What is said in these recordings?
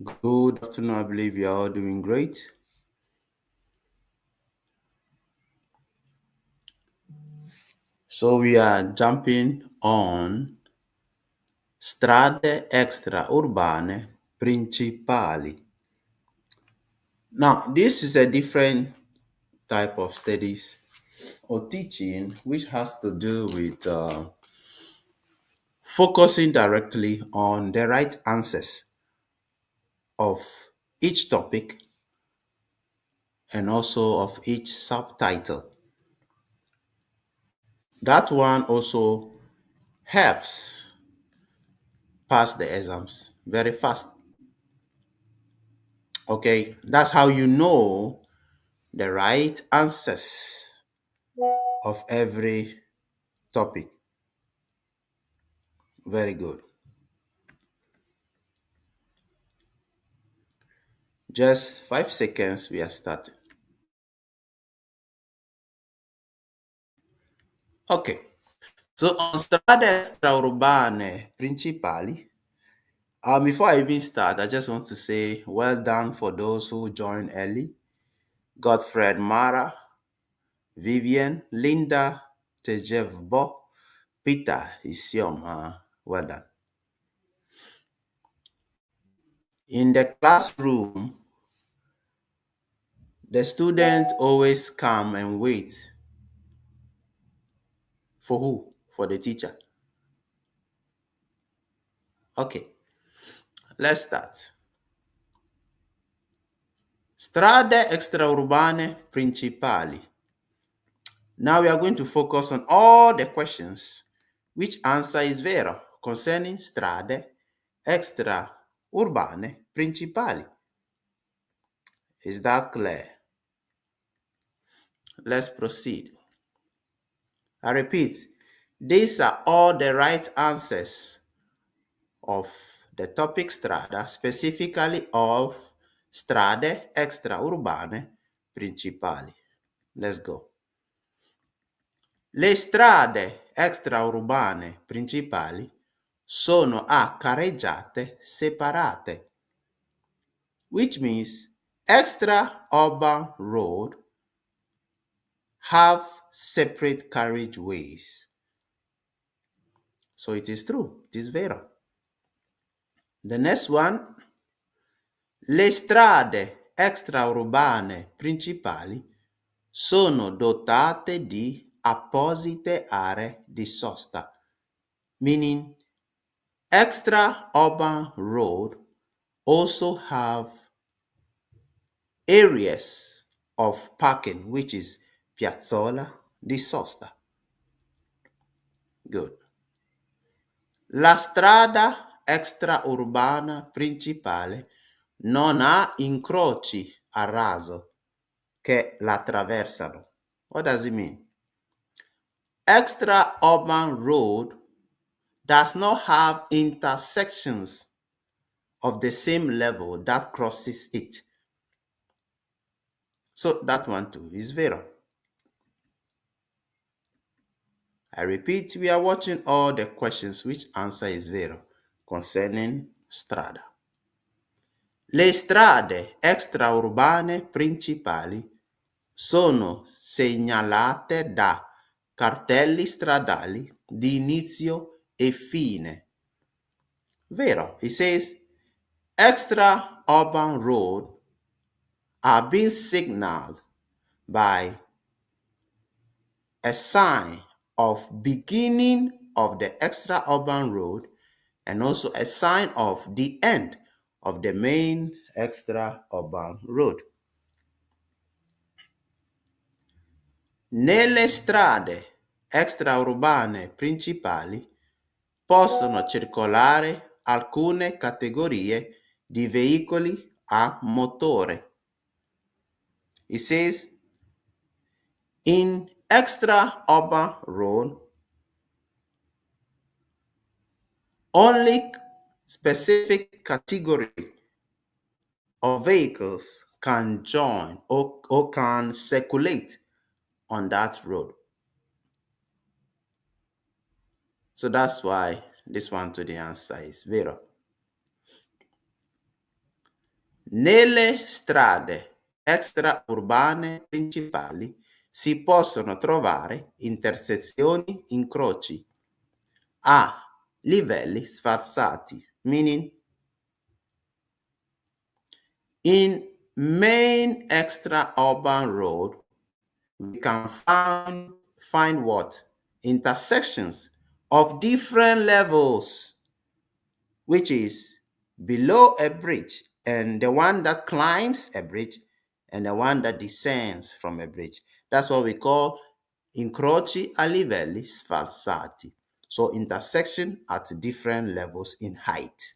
Good afternoon. I believe you're all doing great. So we are jumping on strade extraurbane principali. Now, this is a different type of studies or teaching which has to do with focusing directly on the right answers of each topic and also of each subtitle. That one also helps pass the exams very fast. Okay, that's how you know the right answers of every topic. Very good. Just 5 seconds, we are starting. Okay, so on strade extraurbane principali, before I even start, I just want to say well done for those who joined early. Godfred Mara, Vivian, Linda, Tejevbo, Peter Isiom. Well done. In the classroom, the student always come and wait for who? For the teacher. Okay, let's start. Strade extraurbane principali. Now we are going to focus on all the questions which answer is vero concerning strade extraurbane principali. Is that clear? Let's proceed. I repeat, these are all the right answers of the topic strada, specifically of strade extraurbane principali. Let's go. Le strade extraurbane principali sono a carreggiate separate, which means extra-urban road have separate carriageways. So it is true, it is vero. The next one, le strade extraurbane principali sono dotate di apposite aree di sosta, meaning extra urban road also have areas of parking, which is piazzola di sosta. Good. La strada extraurbana principale non ha incroci a raso che la attraversano. What does it mean? Extra urban road does not have intersections of the same level that crosses it. So that one too is vero. I repeat, we are watching all the questions which answer is vero concerning strada. Le strade extraurbane principali sono segnalate da cartelli stradali di inizio e fine. Vero, it says extra urban road are being signaled by a sign of beginning of the extra urban road and also a sign of the end of the main extra urban road. Nelle strade extraurbane principali possono circolare alcune categorie di veicoli a motore. It says in extra urban road, only specific category of vehicles can join or can circulate on that road. So that's why this one to the answer is vero. Nelle strade extraurbane principali si possono trovare intersezioni, incroci a livelli sfarsati, meaning in main extra-urban road, we can find what? Intersections of different levels, which is below a bridge, and the one that climbs a bridge, and the one that descends from a bridge. That's what we call incroci a livelli sfalsati. So intersection at different levels in height.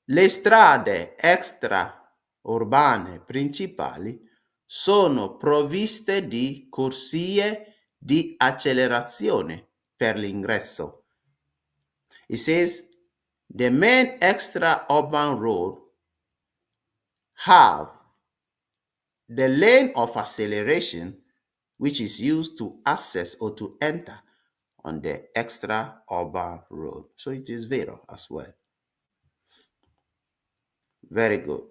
Le strade extraurbane principali sono provviste di corsie di accelerazione per l'ingresso. It says the main extra-urban road have the lane of acceleration, which is used to access or to enter on the extra-urban road. So it is vero as well. Very good.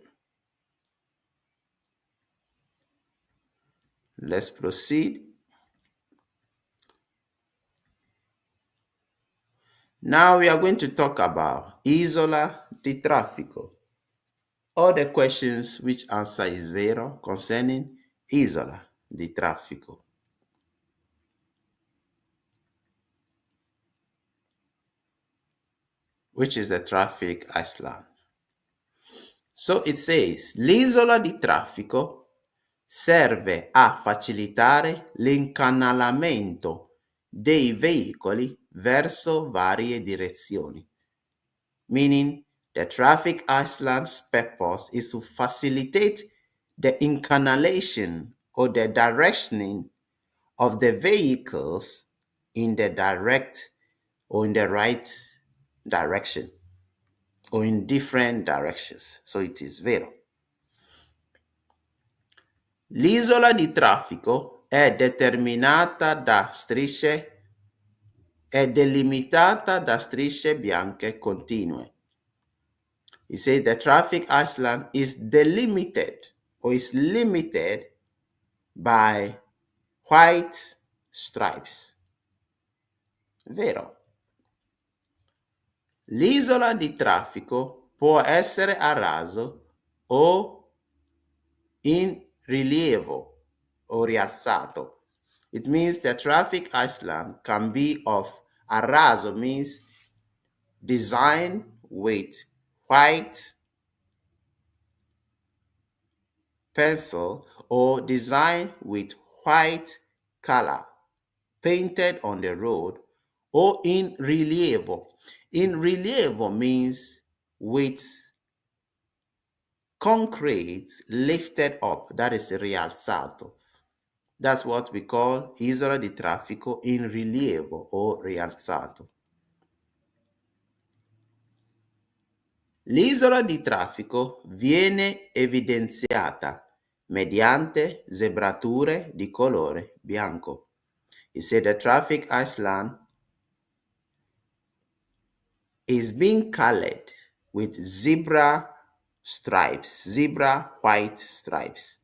Let's proceed. Now we are going to talk about isola di traffico. All the questions which answer is vero concerning isola di traffico. Which is the traffic island. So it says, l'isola di traffico serve a facilitare l'incanalamento dei veicoli verso varie direzioni. Meaning, the traffic island's purpose is to facilitate the incanalation or the directioning of the vehicles in the direct or in the right direction or in different directions. So it is vero. L'isola di traffico è determinata da strisce, è delimitata da strisce bianche continue. It says the traffic island is delimited or is limited by white stripes. Vero. L'isola di traffico può essere a raso o in rilievo o rialzato. It means the traffic island can be of a raso, means designed with white pencil or designed with white color painted on the road, or in rilievo. In rilievo means with concrete lifted up, that is rialzato. That's what we call isola di traffico in rilievo o rialzato. L'isola di traffico viene evidenziata mediante zebrature di colore bianco. It said the traffic island is being colored with zebra stripes, zebra white stripes.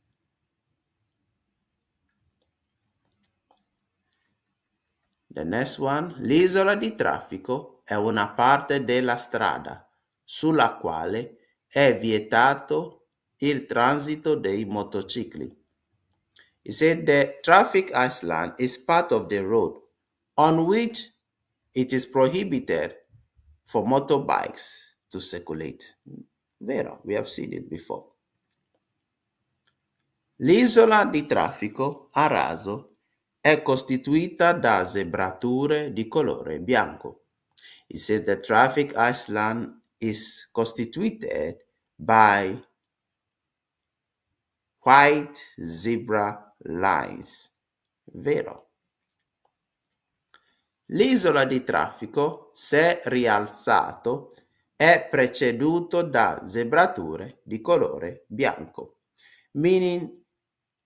The next one, l'isola di traffico è una parte della strada sulla quale è vietato il transito dei motocicli. He said the traffic island is part of the road on which it is prohibited for motorbikes to circulate. Vero, we have seen it before. L'isola di traffico a raso è costituita da zebrature di colore bianco. It says the traffic island is constituted by white zebra lines. Vero. L'isola di traffico, se rialzato, è preceduto da zebrature di colore bianco. Meaning,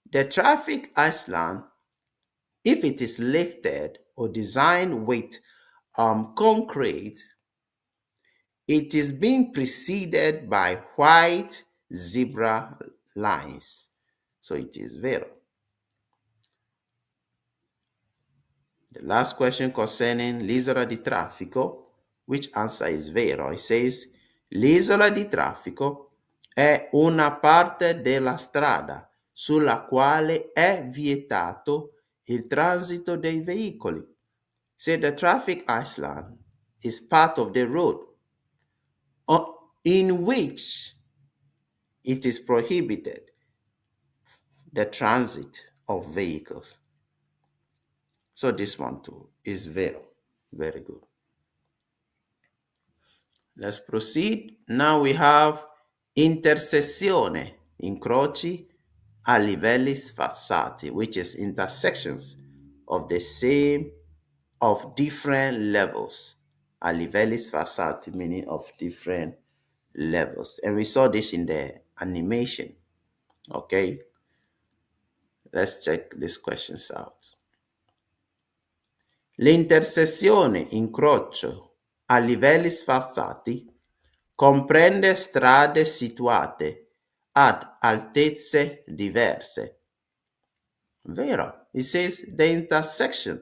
the traffic island, if it is lifted or designed with concrete, it is being preceded by white zebra lines. So it is vero. The last question concerning l'isola di traffico, which answer is vero? It says, l'isola di traffico è una parte della strada sulla quale è vietato il transito dei veicoli. Say the traffic island is part of the road in which it is prohibited the transit of vehicles. So this one too is very good. Let's proceed. Now we have intersezione, incroci a livelli sfarzati, which is intersections of the same, of different levels. A livelli sfarzati, meaning of different levels. And we saw this in the animation. Okay. Let's check these questions out. L'intersezione incrocio a livelli sfarzati comprende strade situate ad altezze diverse. Vero. It says the intersection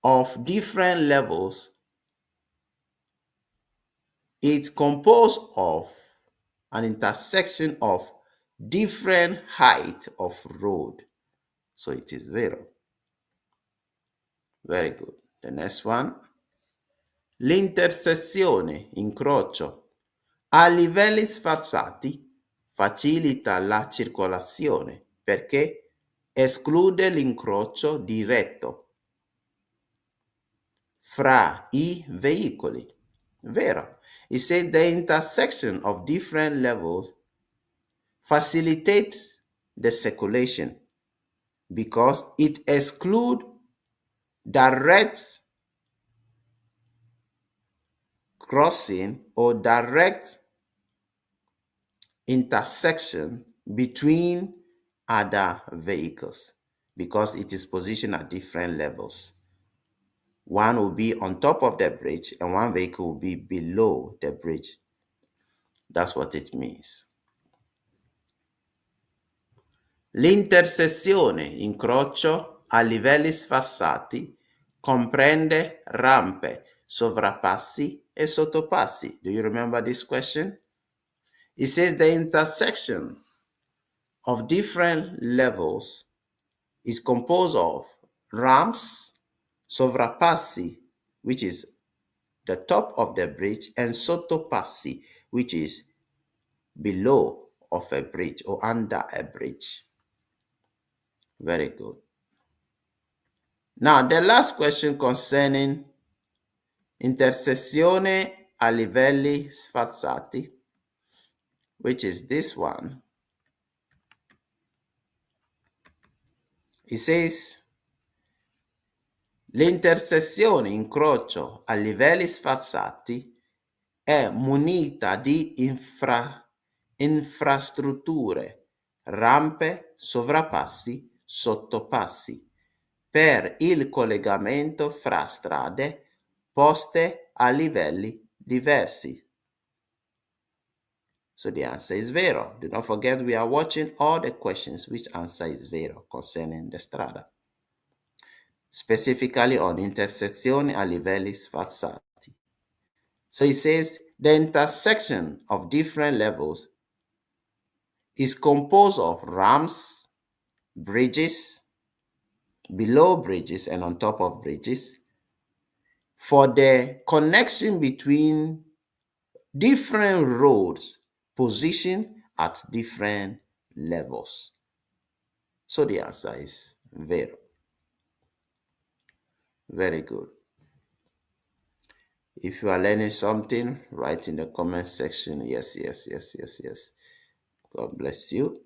of different levels is composed of an intersection of different height of road. So it is vero. Very good. The next one. L'intersezione, incrocio, a livelli sfarzati facilita la circolazione perché esclude l'incrocio diretto fra i veicoli. Vero. It said the intersection of different levels facilitates the circulation because it excludes direct crossing or direct intersection between other vehicles because it is positioned at different levels. One will be on top of the bridge and one vehicle will be below the bridge. That's what it means. L'intersezione incrocio a livelli sfarzati comprende rampe, sovrappassi e sottopassi. Do you remember this question? It says the intersection of different levels is composed of ramps, sovrappassi, which is the top of the bridge, and sottopassi, which is below of a bridge or under a bridge. Very good. Now, the last question concerning intersezione a livelli sfarzati, which is this one. It says, l'intersezione incrocio a livelli sfarzati è munita di infrastrutture, rampe, sovrappassi, sottopassi per il collegamento fra strade poste a livelli diversi. So the answer is vero. Do not forget we are watching all the questions which answer is vero concerning the strada. Specifically on intersezione a livelli sfarzati. So it says the intersection of different levels is composed of ramps, bridges, below bridges and on top of bridges for the connection between different roads positioned at different levels. So the answer is vero. Very good. If you are learning something, write in the comment section. Yes. God bless you.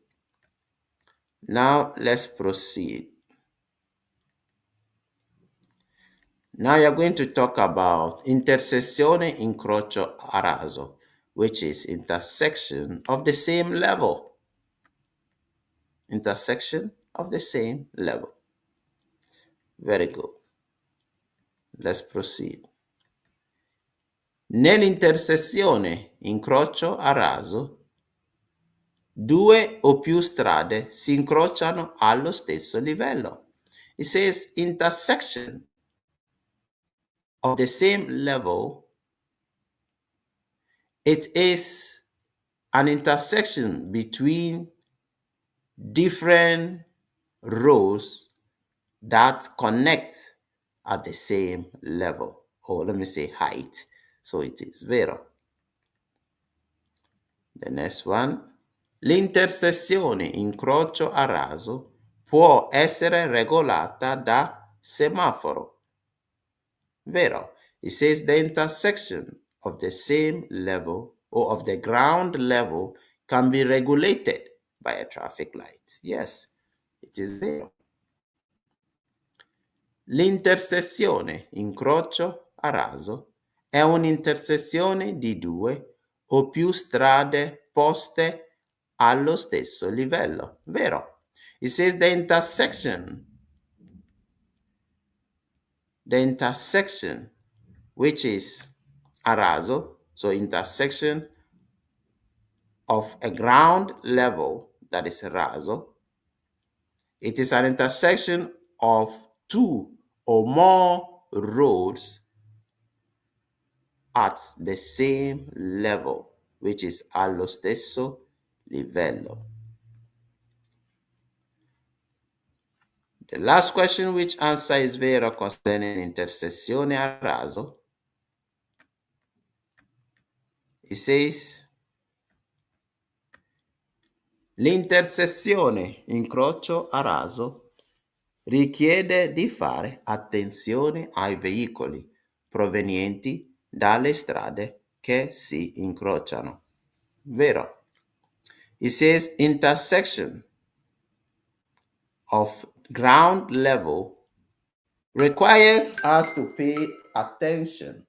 Now let's proceed. Now you're going to talk about intersezione incrocio a raso, which is intersection of the same level. Intersection of the same level. Very good. Let's proceed. Nell'intersezione incrocio a raso, due o più strade si incrociano allo stesso livello. It says intersection of the same level. It is an intersection between different roads that connect at the same level, or let me say height. So it is vero. The next one. L'intersezione incrocio a raso può essere regolata da semaforo. Vero. It says the intersection of the same level or of the ground level can be regulated by a traffic light. Yes, it is vero. L'intersezione incrocio a raso è un'intersezione di due o più strade poste allo stesso livello. Vero. It says the intersection, which is a raso, so intersection of a ground level that is raso. It is an intersection of two or more roads at the same level, which is allo stesso livello. The last question, which answer is vero concerning intersezione a raso? It says l'intersezione incrocio a raso richiede di fare attenzione ai veicoli provenienti dalle strade che si incrociano. Vero. It says intersection of ground level requires us to pay attention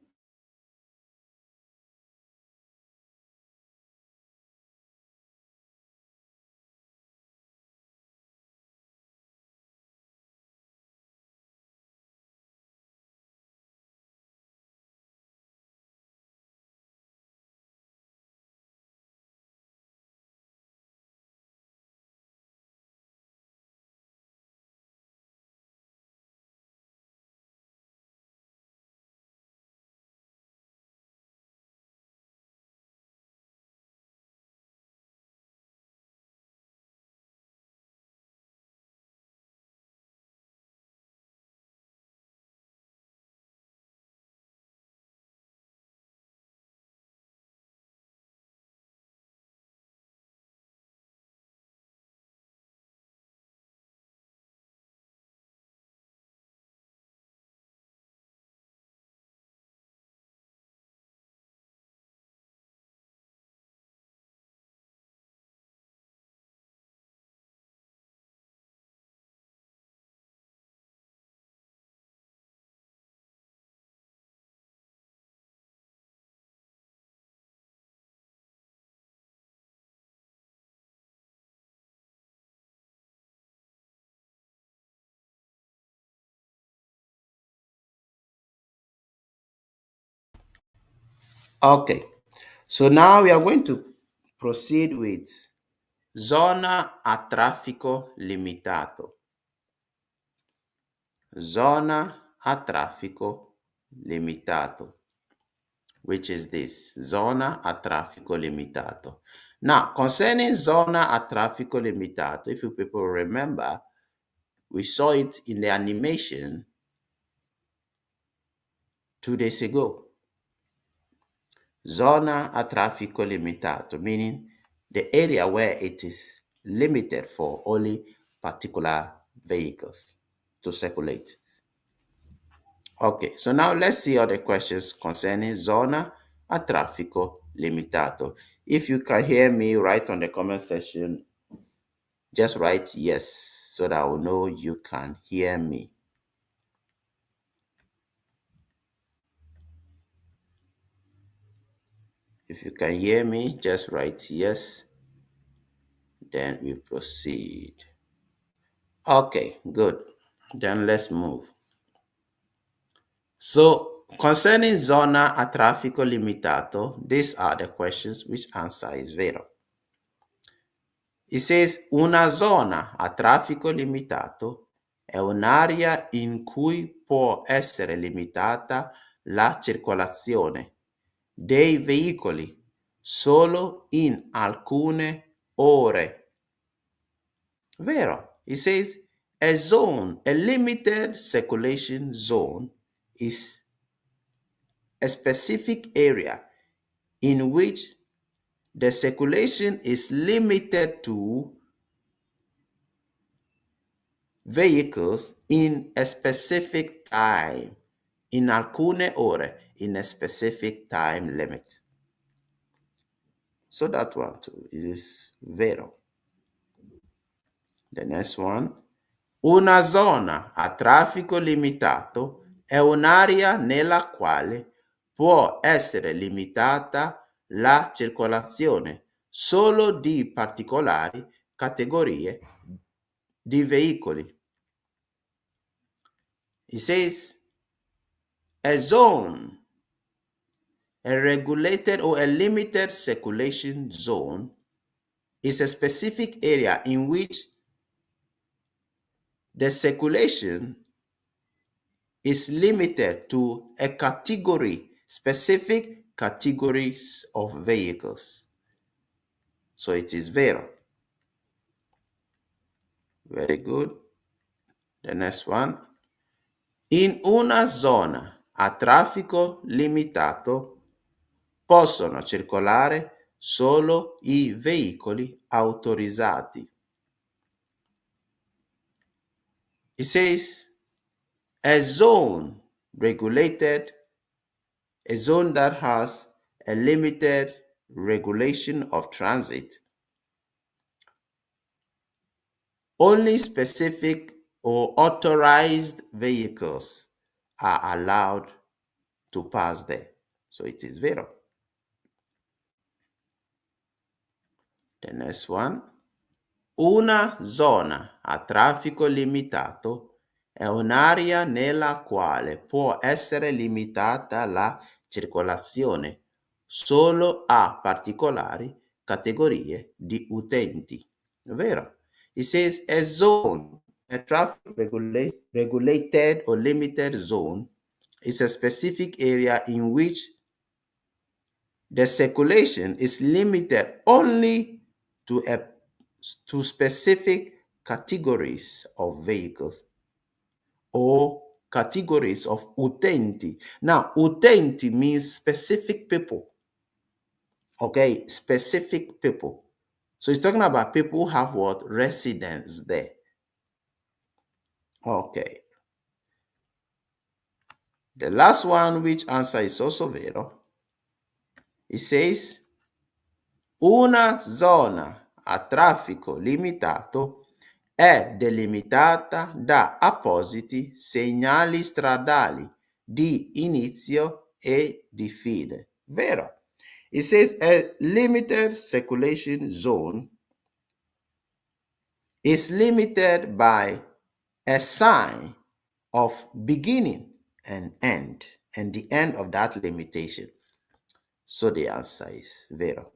Okay, so now we are going to proceed with zona a traffico limitato. Zona a traffico limitato, which is this, zona a traffico limitato. Now, concerning zona a traffico limitato, if you people remember, we saw it in the animation 2 days ago. Zona a traffico limitato, meaning the area where it is limited for only particular vehicles to circulate. Okay, so now let's see other questions concerning zona a traffico limitato. If you can hear me, write on the comment section. Just write yes so that I will know you can hear me. If you can hear me, just write yes. Then we proceed. Okay, good. Then let's move. So Concerning zona a traffico limitato, these are the questions which answer is vero. It says una zona a traffico limitato è un'area in cui può essere limitata la circolazione dei veicoli solo in alcune ore. Vero. It says a zone, a limited circulation zone is a specific area in which the circulation is limited to vehicles in a specific time, in alcune ore, in a specific time limit. So that one too is vero. The next one. Una zona a traffico limitato è un'area nella quale può essere limitata la circolazione solo di particolari categorie di veicoli. It says a zone, a regulated or a limited circulation zone is a specific area in which the circulation is limited to a category, specific categories of vehicles. So it is vero. Very good. The next one. In una zona a traffico limitato possono circolare solo i veicoli autorizzati. It says a zone regulated, a zone that has a limited regulation of transit. Only specific or authorized vehicles are allowed to pass there. So it is vero. The next one. Una zona a traffico limitato è un'area nella quale può essere limitata la circolazione solo a particolari categorie di utenti. Vero? It says a zone, a traffic regulated or limited zone is a specific area in which the circulation is limited only to specific categories of vehicles or categories of utenti. Now, utenti means specific people. Okay, specific people. So it's talking about people who have what? Residence there. Okay. The last one, which answer is also vero. It says, una zona a traffico limitato è delimitata da appositi segnali stradali di inizio e di fine. Vero. It says a limited circulation zone is limited by a sign of beginning and end, and the end of that limitation. So the answer is vero.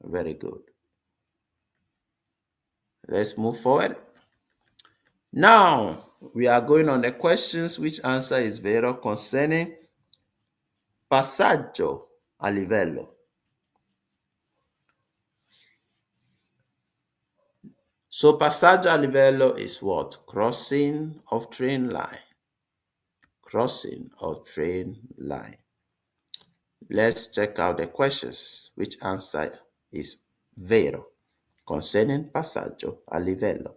Very good. Let's move forward. Now, we are going on the questions which answer is vero concerning passaggio a livello. So passaggio a livello is what? Crossing of train line. Crossing of train line. Let's check out the questions which answer is vero concerning passaggio a livello.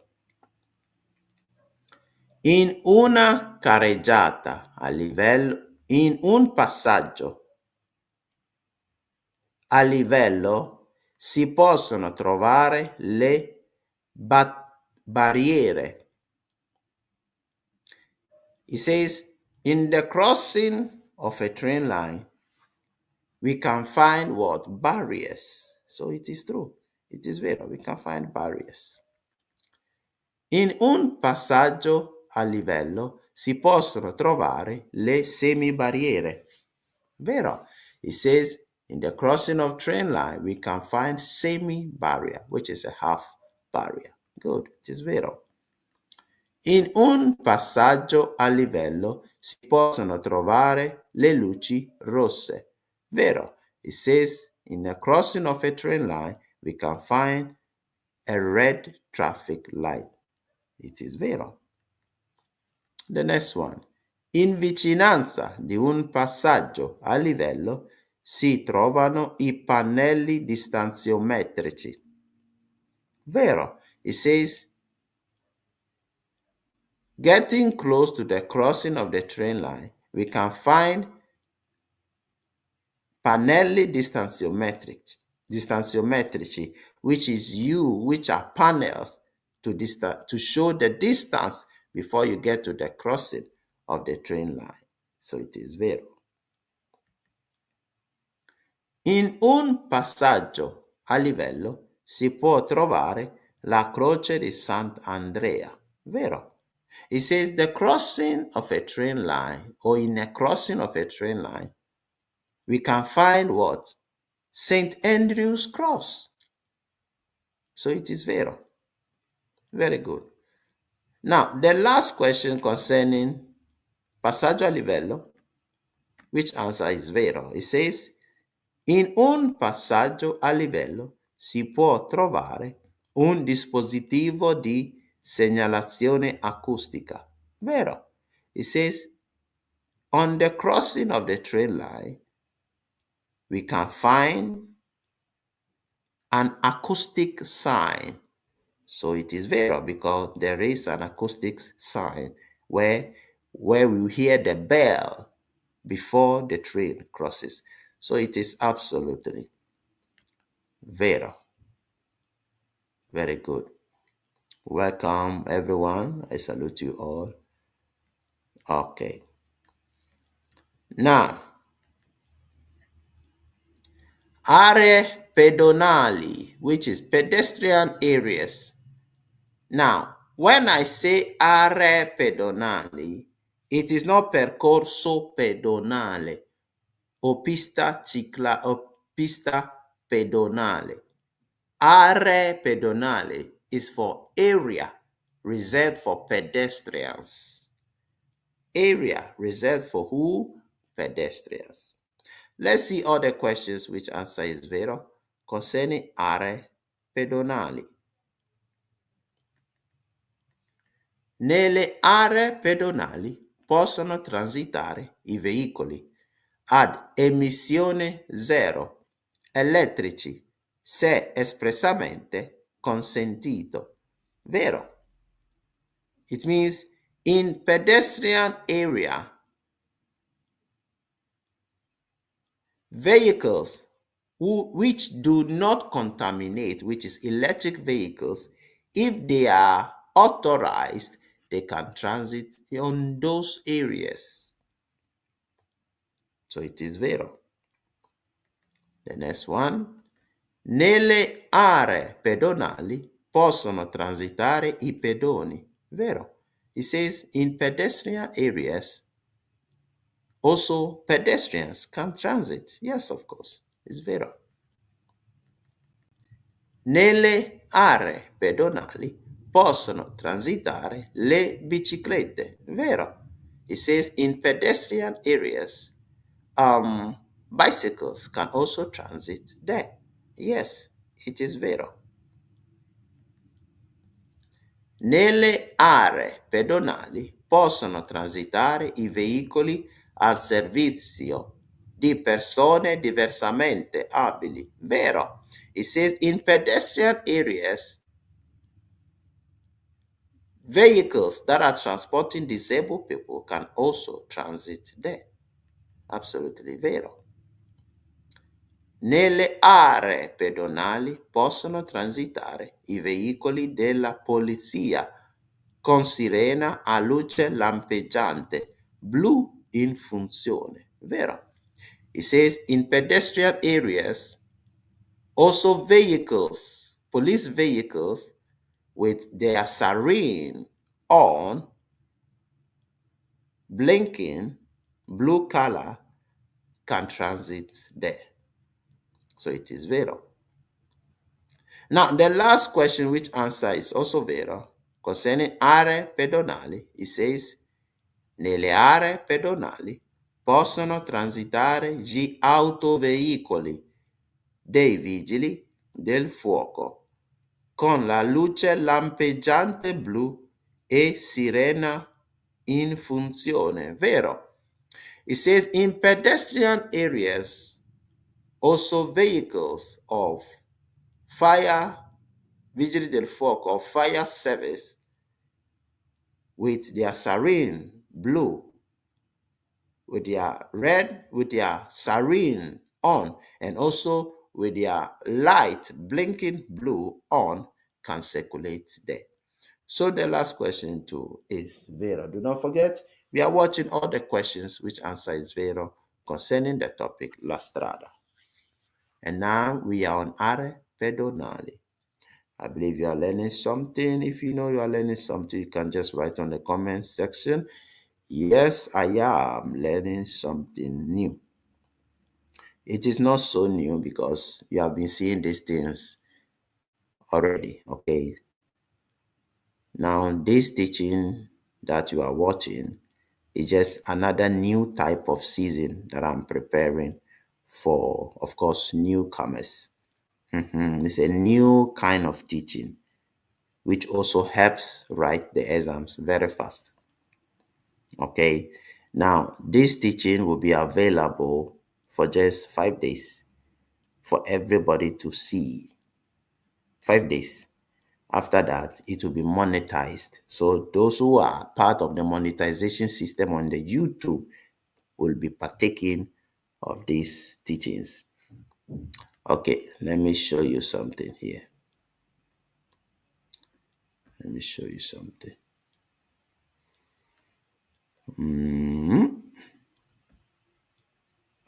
In una carreggiata a livello, in un passaggio a livello si possono trovare le barriere. It says, in the crossing of a train line, we can find what? Barriers. So it is true. It is vero. We can find barriers. In un passaggio a livello si possono trovare le semibarriere. Vero? It says in the crossing of train line, we can find semi-barrier, which is a half barrier. Good, it is vero. In un passaggio a livello si possono trovare le luci rosse. Vero? It says in a crossing of a train line, we can find a red traffic light. It is vero. The next one. In vicinanza di un passaggio a livello si trovano i pannelli distanziometrici. Vero. It says, getting close to the crossing of the train line, we can find pannelli distanziometrici, which are panels to show the distance before you get to the crossing of the train line. So it is vero. In un passaggio a livello si può trovare la croce di Sant'Andrea. Vero? It says the crossing of a train line, or in a crossing of a train line, we can find what? St. Andrew's Cross. So it is vero. Very good. Now, the last question concerning passaggio a livello, which answer is vero? It says, in un passaggio a livello si può trovare un dispositivo di segnalazione acustica. Vero? It says, on the crossing of the train line, we can find an acoustic sign. So it is vero because there is an acoustic sign where we hear the bell before the train crosses. So it is absolutely vero. Very good. Welcome everyone. I salute you all. Okay. Now, aree pedonali, which is pedestrian areas. Now, when I say aree pedonali, it is not percorso pedonale o pista pedonale. Aree pedonale is for area reserved for pedestrians. Area reserved for who? Pedestrians. Let's see other questions which answer is vero concerning aree pedonali. Nelle aree pedonali possono transitare i veicoli ad emissione zero, elettrici, se espressamente consentito. Vero? It means in pedestrian area, vehicles which do not contaminate, which is electric vehicles, if they are authorized, they can transit on those areas. So it is vero. The next one. Nelle aree pedonali possono transitare i pedoni. Vero. It says in pedestrian areas, also pedestrians can transit. Yes, of course. It's vero. Nelle aree pedonali possono transitare le biciclette. Vero. It says in pedestrian areas, bicycles can also transit there. Yes, it is vero. Nelle aree pedonali possono transitare i veicoli al servizio di persone diversamente abili. Vero. It says in pedestrian areas, vehicles that are transporting disabled people can also transit there. Absolutely vero. Nelle aree pedonali possono transitare i veicoli della polizia con sirena a luce lampeggiante, blu in funzione. Vero? It says in pedestrian areas, also vehicles, police vehicles with their siren on blinking blue color can transit there. So it is vero. Now, the last question, which answer is also vero, concerning aree pedonali, it says, nelle aree pedonali possono transitare gli autoveicoli dei vigili del fuoco con la luce lampeggiante blu e sirena in funzione. Vero? It says in pedestrian areas, also vehicles of fire, vigili del fuoco, or fire service with their siren blue, with their red, with their siren on, and also with their light blinking blue on, can circulate there. So the last question too is vero. Do not forget, we are watching all the questions which answer is vero concerning the topic La Strada. And now we are on aree pedonali. I believe you are learning something. If you know you are learning something, you can just write on the comment section. Yes, I am learning something new. It is not so new because you have been seeing these things already. Okay. Now, this teaching that you are watching is just another new type of season that I'm preparing for, of course, newcomers. It's a new kind of teaching which also helps write the exams very fast. Okay. Now, this teaching will be available for just 5 days for everybody to see. 5 days. After that, it will be monetized. So those who are part of the monetization system on the YouTube will be partaking of these teachings. Okay, let me show you something here. Let me show you something.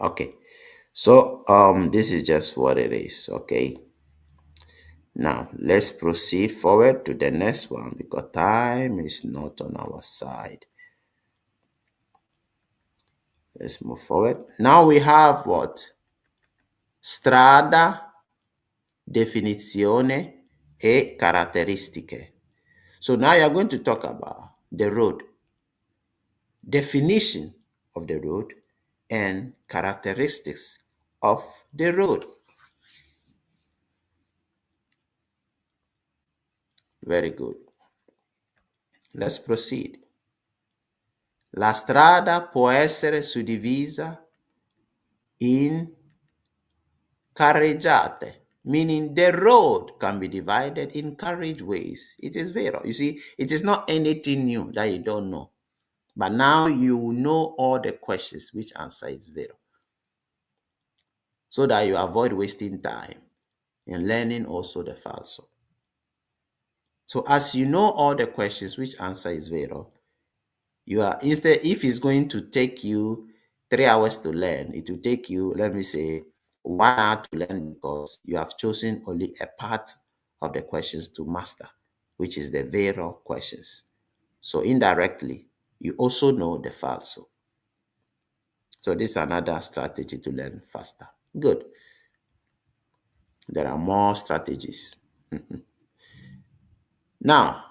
Okay, so this is just what it is. Okay, now let's proceed forward to the next one because time is not on our side. Let's move forward. Now we have what? Strada, definizione e caratteristiche. So now you're going to talk about the road, definition of the road, and characteristics of the road. Very good. Let's proceed. La strada può essere suddivisa in carreggiate, meaning the road can be divided in carriageways. It is vero. You see, it is not anything new that you don't know. But now you know all the questions which answer is vero, so that you avoid wasting time in learning also the falso. So as you know all the questions which answer is vero, you are instead, if it's going to take you 3 hours to learn, it will take you, let me say, 1 hour to learn because you have chosen only a part of the questions to master, which is the vero questions. So indirectly, you also know the falso. So this is another strategy to learn faster. Good. There are more strategies. Now,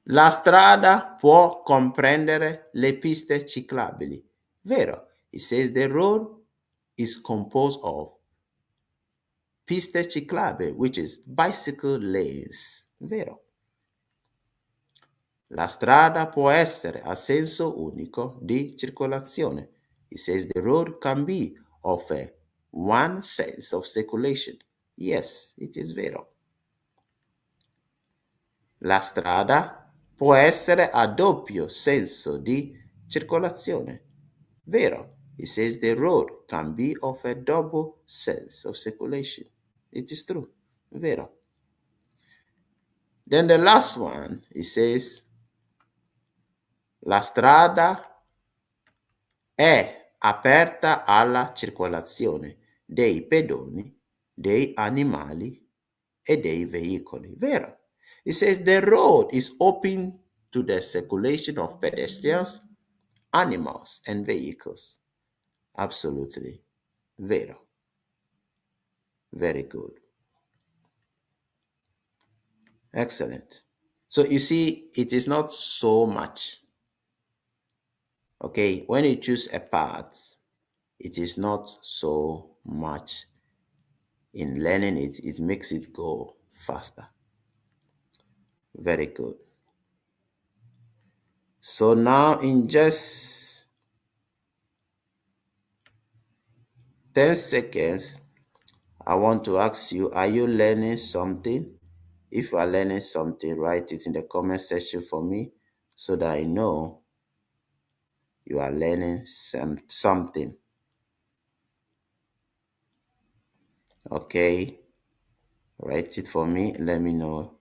la strada può comprendere le piste ciclabili. Vero. It says the road is composed of piste ciclabili, which is bicycle lanes. Vero. La strada può essere a senso unico di circolazione. It says the road can be of a one sense of circulation. Yes, it is vero. La strada può essere a doppio senso di circolazione. Vero. It says the road can be of a double sense of circulation. It is true. Vero. Then the last one, it says, la strada è aperta alla circolazione dei pedoni, dei animali e dei veicoli. Vero. It says the road is open to the circulation of pedestrians, animals and vehicles. Absolutely vero. Very good. Excellent. So you see, it is not so much. Okay, when you choose a part, it is not so much. In learning it, it makes it go faster. Very good. So now in just 10 seconds, I want to ask you, are you learning something? If you are learning something, write it in the comment section for me so that I know you are learning something. Okay, write it for me. Let me know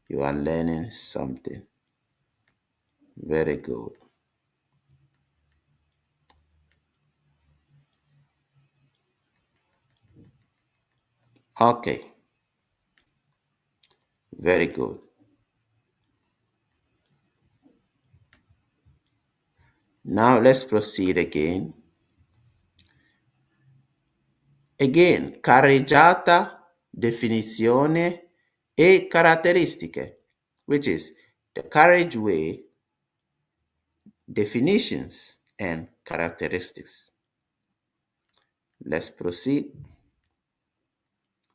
you are learning something. Very good. Okay, very good. Now let's proceed again. Again, carreggiata, definizione e caratteristiche, which is the carriageway, definitions, and characteristics. Let's proceed.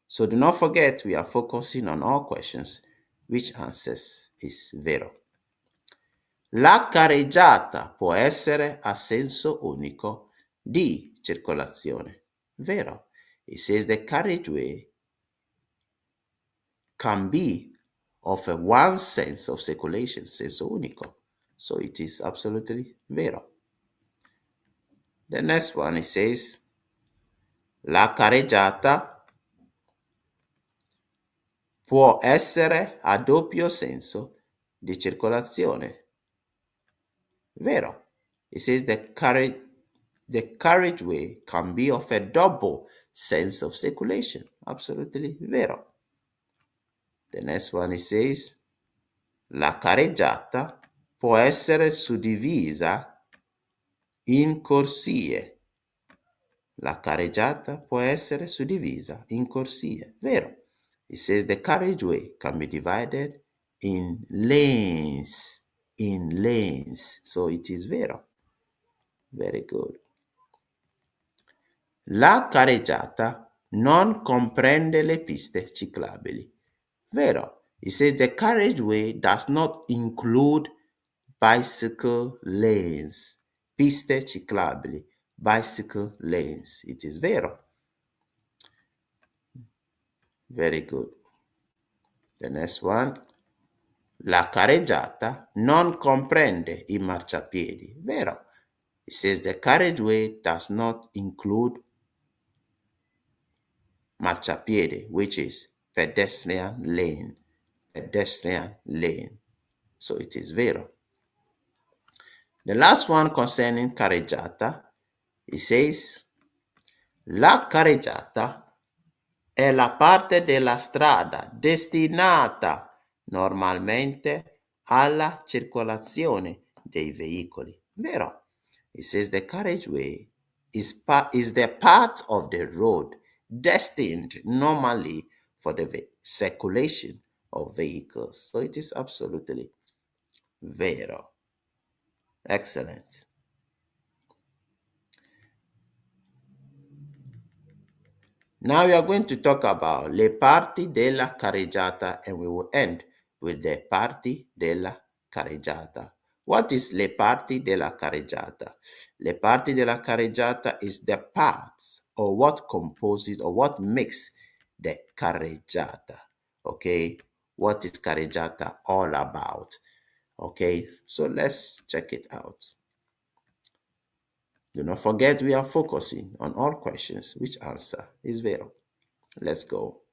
So do not forget, we are focusing on all questions which answers is vero. La carreggiata può essere a senso unico di circolazione. Vero. It says the carriageway can be of a one sense of circulation, senso unico. So it is absolutely vero. The next one, it says, la carreggiata può essere a doppio senso di circolazione. Vero. It says the carriageway can be of a double sense of circulation. Absolutely vero. The next one, it says, la carreggiata può essere suddivisa in corsie. La carreggiata può essere suddivisa in corsie. Vero. It says the carriageway can be divided in lanes. In lanes. So it is vero. Very good. La carreggiata non comprende le piste ciclabili. Vero. It says the carriageway does not include bicycle lanes. Piste ciclabili. Bicycle lanes. It is vero. Very good. The next one. La carreggiata non comprende i marciapiedi. Vero. It says the carriageway does not include marciapiede, which is pedestrian lane. Pedestrian lane. So it is vero. The last one concerning carreggiata, it says, la carreggiata è la parte della strada destinata normalmente alla circolazione dei veicoli. Vero. It says the carriageway is the part of the road destined normally for the circulation of vehicles. So it is absolutely vero. Excellent. Now we are going to talk about le parti della carreggiata, and we will end with the parti della carreggiata. What is le parti della carreggiata? Le parti della carreggiata is the parts or what composes or what makes the carreggiata. Okay, what is carreggiata all about? Okay, so let's check it out. Do not forget, we are focusing on all questions which answer is vero. Let's go.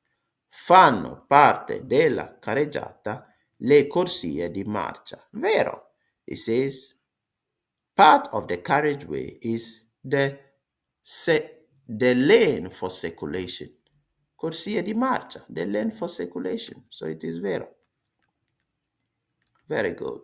Fanno parte della carreggiata le corsie di marcia. Vero. It says part of the carriageway is the lane for circulation. Corsie di marcia, the lane for circulation. So it is vero. Very good.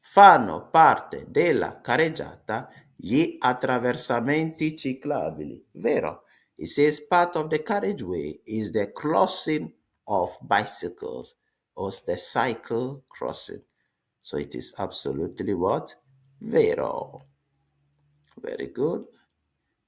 fanno parte della carreggiata gli attraversamenti ciclabili. Vero? It says part of the carriageway is the crossing of bicycles or the cycle crossing. So it is absolutely what? Vero. Very good.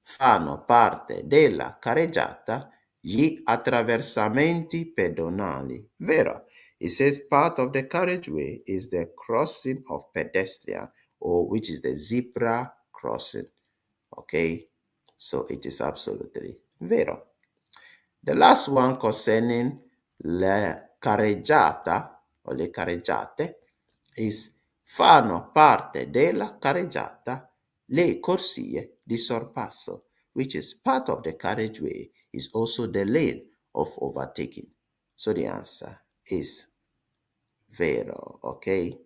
Fanno parte della carreggiata gli attraversamenti pedonali. Vero? It says part of the carriageway is the crossing of pedestrian, or which is the zebra crossing. Okay? So it is absolutely vero. The last one concerning le carreggiata o le carreggiate is fanno parte della carreggiata le corsie di sorpasso, which is part of the carriageway, is also the lane of overtaking. So the answer is vero, okay?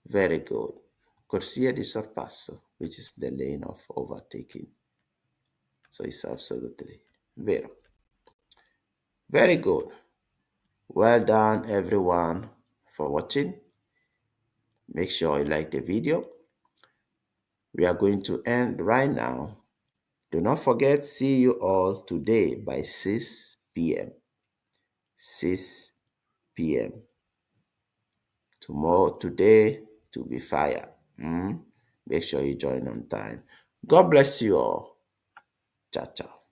Very good. Corsia di sorpasso, which is the lane of overtaking. So it's absolutely vero. Very good. Well done, everyone, for watching. Make sure you like the video. We are going to end right now. Do not forget, see you all today by 6 p.m. 6 p.m. Tomorrow, today, to be fire. Make sure you join on time. God bless you all. Ciao, ciao.